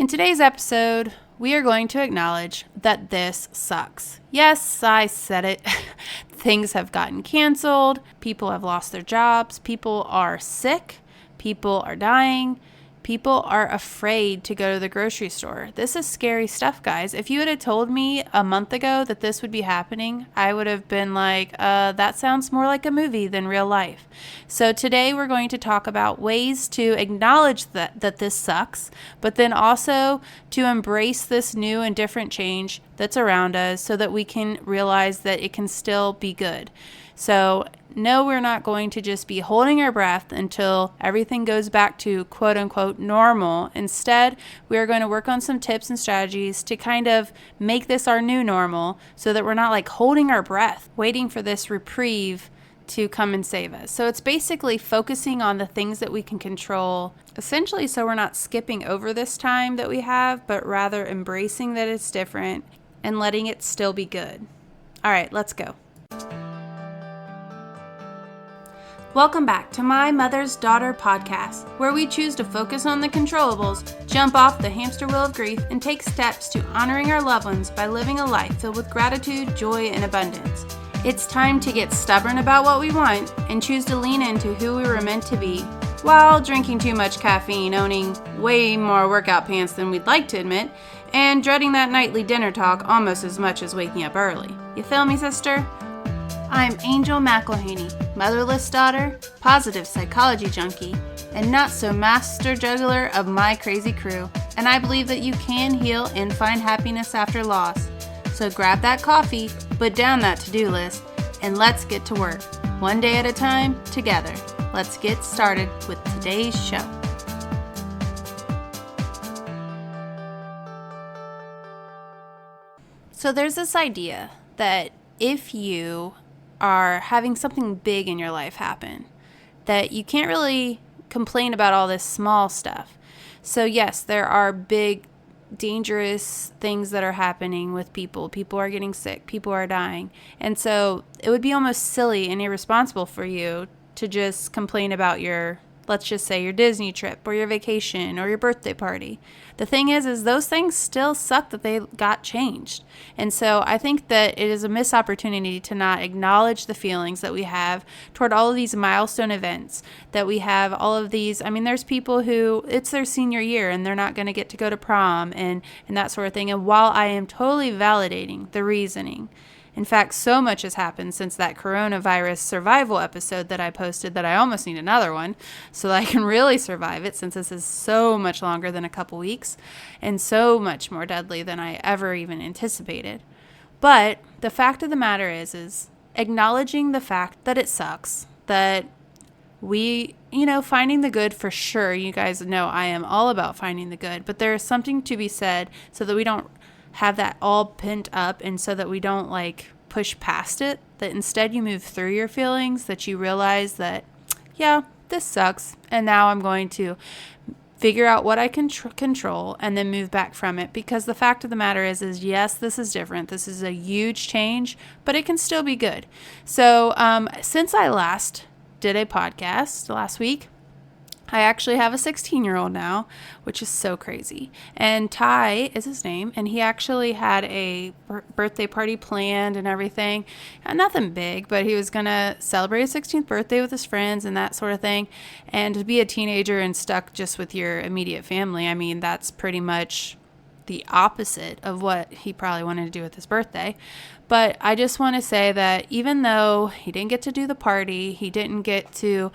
In today's episode, we are going to acknowledge that this sucks. Yes, I said it. Things have gotten canceled. People have lost their jobs. People are sick. People are dying. People are afraid to go to the grocery store. This is scary stuff, guys. If you had told me a month ago that this would be happening, I would have been like, that sounds more like a movie than real life. So today we're going to talk about ways to acknowledge that this sucks, but then also to embrace this new and different change that's around us so that we can realize that it can still be good. So no, we're not going to just be holding our breath until everything goes back to quote unquote normal. Instead, we are going to work on some tips and strategies to kind of make this our new normal so that we're not like holding our breath, waiting for this reprieve to come and save us. So it's basically focusing on the things that we can control, essentially so we're not skipping over this time that we have, but rather embracing that it's different and letting it still be good. All right, let's go. Welcome back to My Mother's Daughter podcast, where we choose to focus on the controllables, jump off the hamster wheel of grief, and take steps to honoring our loved ones by living a life filled with gratitude, joy, and abundance. It's time to get stubborn about what we want and choose to lean into who we were meant to be, while drinking too much caffeine, owning way more workout pants than we'd like to admit, and dreading that nightly dinner talk almost as much as waking up early. You feel me, sister? I'm Angel McElhaney, motherless daughter, positive psychology junkie, and not so master juggler of my crazy crew, and I believe that you can heal and find happiness after loss. So grab that coffee, put down that to-do list, and let's get to work. One day at a time, together. Let's get started with today's show. So there's this idea that if you are having something big in your life happen, that you can't really complain about all this small stuff. So yes, there are big, dangerous things that are happening with people. People are getting sick. People are dying. And so it would be almost silly and irresponsible for you to just complain about your, let's just say, your Disney trip or your vacation or your birthday party. The thing is those things still suck that they got changed. And so I think that it is a missed opportunity to not acknowledge the feelings that we have toward all of these milestone events, that we have all of these. I mean, there's people who it's their senior year and they're not going to get to go to prom and that sort of thing. And while I am totally validating the reasoning, in fact, so much has happened since that coronavirus survival episode that I posted that I almost need another one so that I can really survive it, since this is so much longer than a couple weeks and so much more deadly than I ever even anticipated. But the fact of the matter is acknowledging the fact that it sucks, that we, finding the good for sure. You guys know I am all about finding the good, but there is something to be said so that we don't have that all pent up, and so that we don't push past it, that instead you move through your feelings, that you realize that, yeah, this sucks, and now I'm going to figure out what I can control and then move back from it. Because the fact of the matter is yes, this is different. This is a huge change, but it can still be good. So since I last did a podcast last week, I actually have a 16-year-old now, which is so crazy. And Ty is his name, and he actually had a birthday party planned and everything. Nothing big, but he was going to celebrate his 16th birthday with his friends and that sort of thing. And to be a teenager and stuck just with your immediate family, I mean, that's pretty much the opposite of what he probably wanted to do with his birthday. But I just want to say that even though he didn't get to do the party, he didn't get to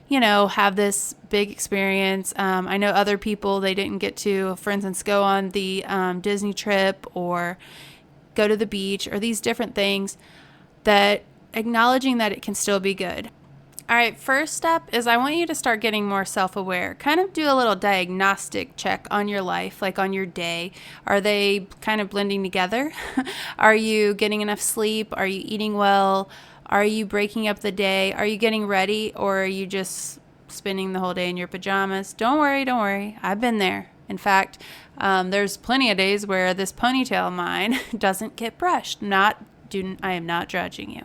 have this big experience. I know other people, they didn't get to, for instance, go on the Disney trip or go to the beach or these different things, that acknowledging that it can still be good. All right, first step is I want you to start getting more self-aware. Kind of do a little diagnostic check on your life, like on your day. Are they kind of blending together? Are you getting enough sleep? Are you eating well? Are you breaking up the day? Are you getting ready, or are you just spending the whole day in your pajamas? Don't worry. I've been there. In fact, there's plenty of days where this ponytail of mine doesn't get brushed. I am not judging you.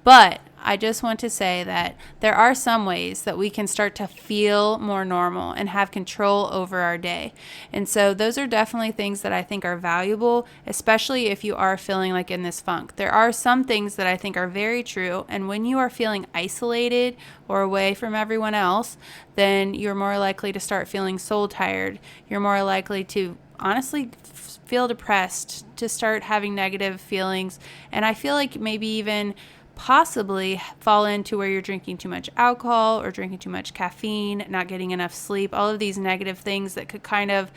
But I just want to say that there are some ways that we can start to feel more normal and have control over our day. And so those are definitely things that I think are valuable, especially if you are feeling like in this funk. There are some things that I think are very true. And when you are feeling isolated or away from everyone else, then you're more likely to start feeling soul tired. You're more likely to honestly feel depressed, to start having negative feelings. And I feel like maybe even possibly fall into where you're drinking too much alcohol or drinking too much caffeine, not getting enough sleep, all of these negative things that could kind of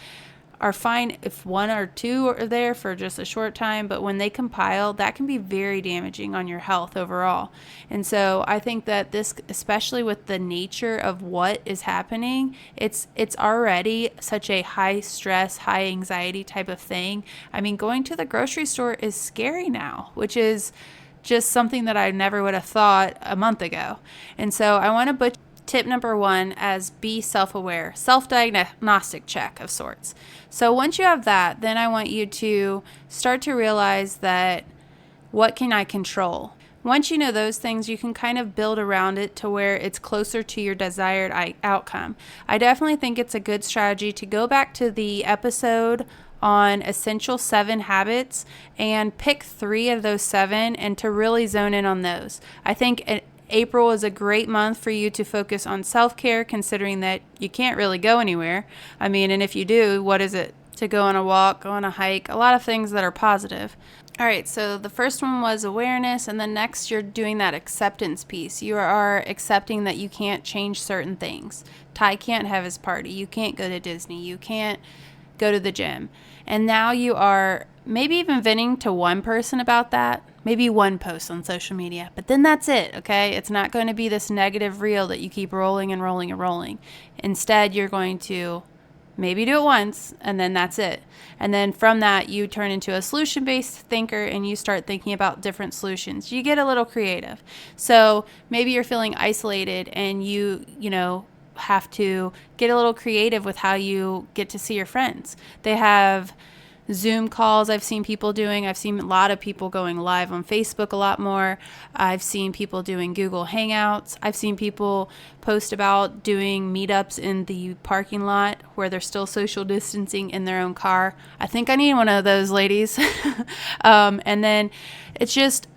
are fine if one or two are there for just a short time, but when they compile, that can be very damaging on your health overall. And so I think that this, especially with the nature of what is happening, it's already such a high stress, high anxiety type of thing. I mean, going to the grocery store is scary now, which is just something that I never would have thought a month ago. And so I want to put tip number 1 as be self-aware, self-diagnostic check of sorts. So once you have that, then I want you to start to realize that what can I control? Once you know those things, you can kind of build around it to where it's closer to your desired outcome. I definitely think it's a good strategy to go back to the episode on essential 7 habits and pick 3 of those 7 and to really zone in on those. I think April is a great month for you to focus on self-care, considering that you can't really go anywhere. I mean, and if you do, what is it? To go on a walk, go on a hike, a lot of things that are positive. All right, so the first one was awareness, and then next you're doing that acceptance piece. You are accepting that you can't change certain things. Ty can't have his party. You can't go to Disney. You can't go to the gym. And now you are maybe even venting to one person about that, maybe one post on social media, but then that's it, okay? It's not going to be this negative reel that you keep rolling and rolling and rolling. Instead, you're going to maybe do it once, and then that's it. And then from that, you turn into a solution-based thinker, and you start thinking about different solutions. You get a little creative. So maybe you're feeling isolated, and you have to get a little creative with how you get to see your friends. They have Zoom calls I've seen people doing. I've seen a lot of people going live on Facebook a lot more. I've seen people doing Google Hangouts. I've seen people post about doing meetups in the parking lot where they're still social distancing in their own car. I think I need one of those, ladies. And then it's just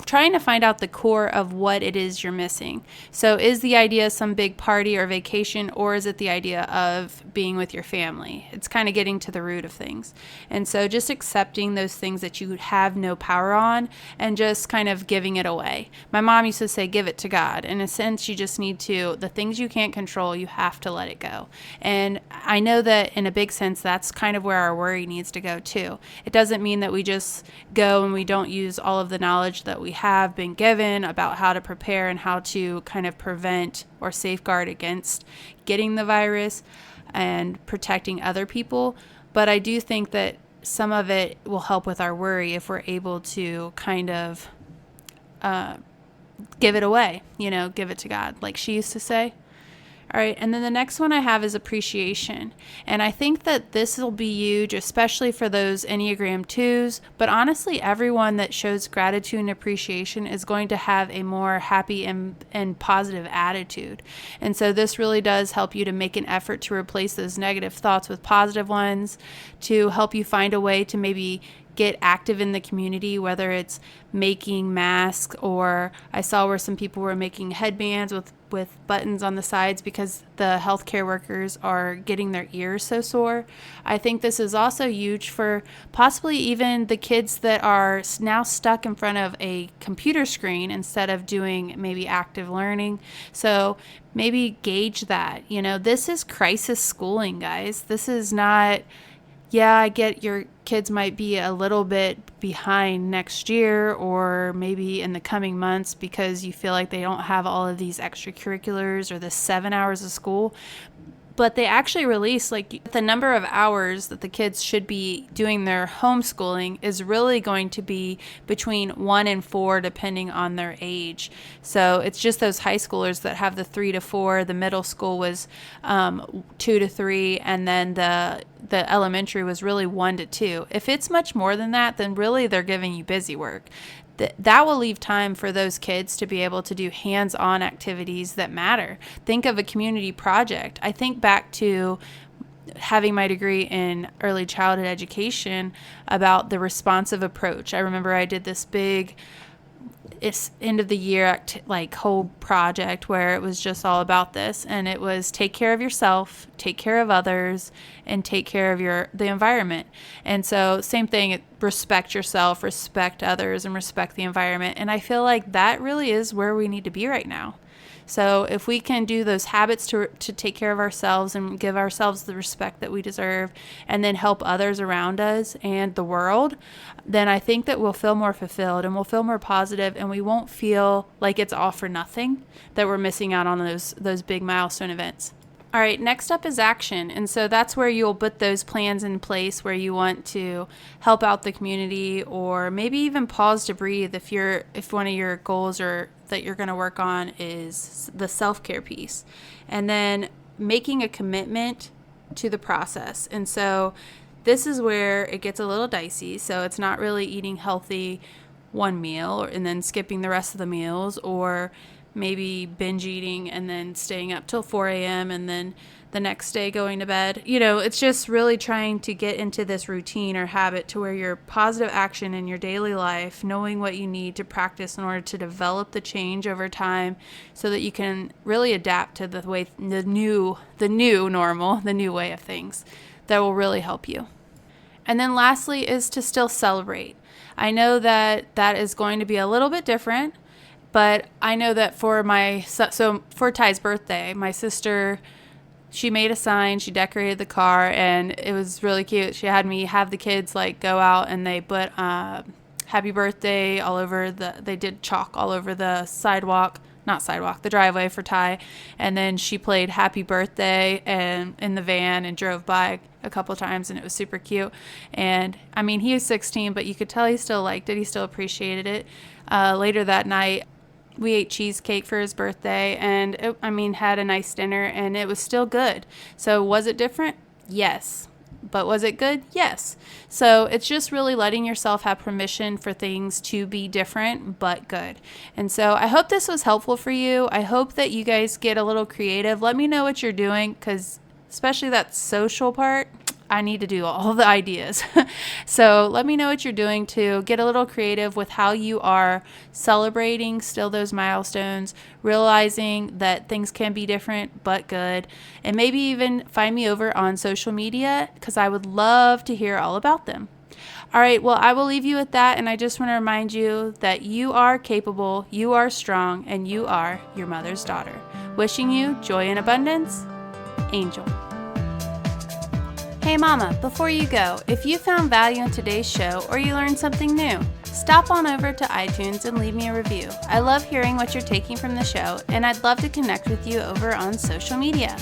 trying to find out the core of what it is you're missing. So is the idea some big party or vacation, or is it the idea of being with your family? It's kind of getting to the root of things. And so just accepting those things that you have no power on and just kind of giving it away. My mom used to say, give it to God. In a sense, you just need to, the things you can't control, you have to let it go. And I know that in a big sense, that's kind of where our worry needs to go too. It doesn't mean that we just go and we don't use all of the knowledge that we have been given about how to prepare and how to kind of prevent or safeguard against getting the virus and protecting other people. But I do think that some of it will help with our worry if we're able to kind of give it away, give it to God, like she used to say. All right, and then the next one I have is appreciation. And I think that this will be huge, especially for those Enneagram 2s. But honestly, everyone that shows gratitude and appreciation is going to have a more happy and positive attitude. And so this really does help you to make an effort to replace those negative thoughts with positive ones, to help you find a way to maybe get active in the community, whether it's making masks, or I saw where some people were making headbands with buttons on the sides because the healthcare workers are getting their ears so sore. I think this is also huge for possibly even the kids that are now stuck in front of a computer screen instead of doing maybe active learning. So maybe gauge that. This is crisis schooling, guys. This is not, yeah, I get your kids might be a little bit behind next year or maybe in the coming months because you feel like they don't have all of these extracurriculars or the 7 hours of school. But they actually release the number of hours that the kids should be doing their homeschooling is really going to be between 1 and 4 depending on their age. So it's just those high schoolers that have the 3 to 4. The middle school was 2 to 3, and then the elementary was really 1 to 2. If it's much more than that, then really they're giving you busy work. that will leave time for those kids to be able to do hands-on activities that matter. Think of a community project. I think back to having my degree in early childhood education about the responsive approach. I remember I did this big end of the year whole project where it was just all about this, and it was take care of yourself, take care of others, and take care of the environment. And so same thing, respect yourself, respect others, and respect the environment. And I feel like that really is where we need to be right now. So if we can do those habits to take care of ourselves and give ourselves the respect that we deserve, and then help others around us and the world, then I think that we'll feel more fulfilled and we'll feel more positive, and we won't feel like it's all for nothing, that we're missing out on those big milestone events. All right, next up is action. And so that's where you'll put those plans in place where you want to help out the community, or maybe even pause to breathe if one of your goals or that you're going to work on is the self-care piece. And then making a commitment to the process. And so this is where it gets a little dicey. So it's not really eating healthy one meal and then skipping the rest of the meals, or maybe binge eating and then staying up till 4 a.m. and then the next day going to bed. It's just really trying to get into this routine or habit to where you're positive action in your daily life, knowing what you need to practice in order to develop the change over time so that you can really adapt to the new normal, the new way of things that will really help you. And then lastly is to still celebrate. I know that is going to be a little bit different, but I know that for Ty's birthday, my sister, she made a sign, she decorated the car, and it was really cute. She had me have the kids go out, and they put happy birthday all over they did chalk all over the the driveway for Ty. And then she played happy birthday and in the van and drove by a couple times, and it was super cute. And I mean, he was 16, but you could tell he still liked it. He still appreciated it. Later that night, we ate cheesecake for his birthday, and had a nice dinner, and it was still good. So was it different? Yes. But was it good? Yes. So it's just really letting yourself have permission for things to be different but good. And so I hope this was helpful for you. I hope that you guys get a little creative. Let me know what you're doing, because especially that social part, I need to do all the ideas. So let me know what you're doing to get a little creative with how you are celebrating still those milestones, realizing that things can be different but good, and maybe even find me over on social media, because I would love to hear all about them. All right, well, I will leave you with that, and I just want to remind you that you are capable, you are strong, and you are your mother's daughter. Wishing you joy and abundance, Angel. Hey Mama, before you go, if you found value in today's show or you learned something new, stop on over to iTunes and leave me a review. I love hearing what you're taking from the show, and I'd love to connect with you over on social media.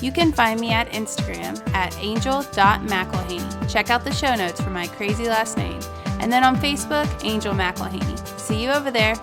You can find me at Instagram at angel.mcilhaney. Check out the show notes for my crazy last name. And then on Facebook, Angel McIlhaney. See you over there.